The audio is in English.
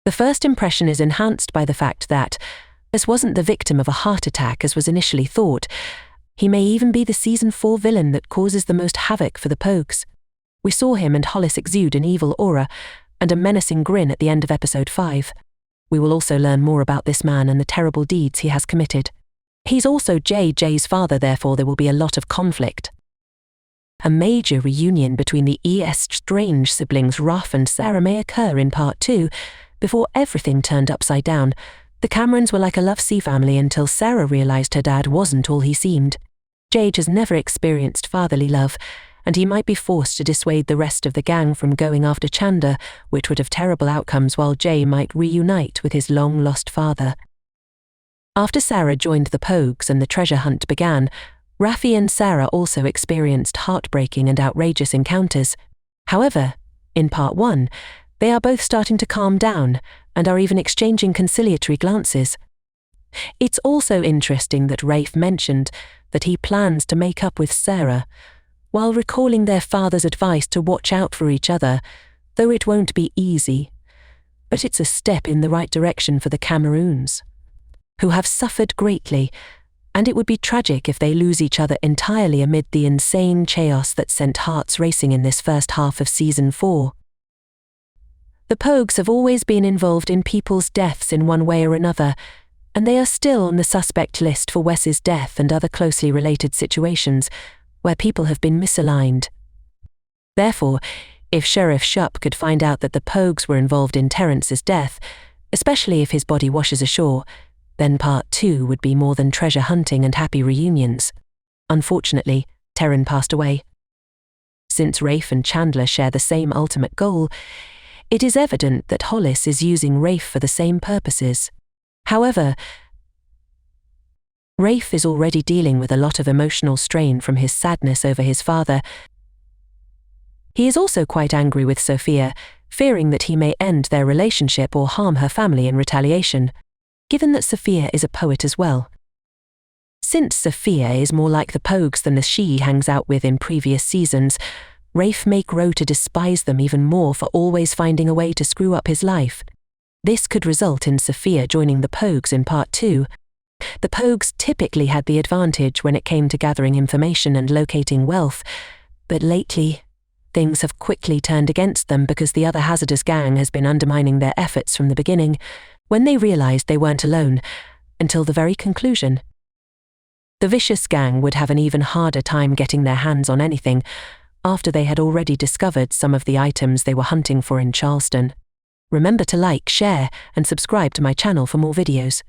The first impression is enhanced by the fact that this wasn't the victim of a heart attack as was initially thought. He may even be the Season 4 villain that causes the most havoc for the Pogues. We saw him and Hollis exude an evil aura and a menacing grin at the end of episode 5. We will also learn more about this man and the terrible deeds he has committed. He's also JJ's father, therefore there will be a lot of conflict. A major reunion between the Strange siblings Rafe and Sarah may occur in Part 2. Before everything turned upside down, the Camerons were like a love-sea family until Sarah realized her dad wasn't all he seemed. Jade has never experienced fatherly love, and he might be forced to dissuade the rest of the gang from going after Chanda, which would have terrible outcomes, while Jay might reunite with his long-lost father. After Sarah joined the Pogues and the treasure hunt began, Rafe and Sarah also experienced heartbreaking and outrageous encounters. However, in Part 1, they are both starting to calm down and are even exchanging conciliatory glances. It's also interesting that Rafe mentioned that he plans to make up with Sarah, while recalling their father's advice to watch out for each other, though it won't be easy. But it's a step in the right direction for the Cameroons, who have suffered greatly, and it would be tragic if they lose each other entirely amid the insane chaos that sent hearts racing in this first half of Season 4. The Pogues have always been involved in people's deaths in one way or another, and they are still on the suspect list for Wes's death and other closely related situations where people have been misaligned. Therefore, if Sheriff Shupp could find out that the Pogues were involved in Terance's death, especially if his body washes ashore, then Part 2 would be more than treasure hunting and happy reunions. Unfortunately, Teran passed away. Since Rafe and Chandler share the same ultimate goal, it is evident that Hollis is using Rafe for the same purposes. However, Rafe is already dealing with a lot of emotional strain from his sadness over his father. He is also quite angry with Sophia, fearing that he may end their relationship or harm her family in retaliation, given that Sophia is a poet as well. Since Sophia is more like the Pogues than the she hangs out with in previous seasons, Rafe may grow to despise them even more for always finding a way to screw up his life. This could result in Sophia joining the Pogues in Part 2. The Pogues typically had the advantage when it came to gathering information and locating wealth, but lately, things have quickly turned against them because the other hazardous gang has been undermining their efforts from the beginning, when they realized they weren't alone, until the very conclusion. The vicious gang would have an even harder time getting their hands on anything after they had already discovered some of the items they were hunting for in Charleston. Remember to like, share, and subscribe to my channel for more videos.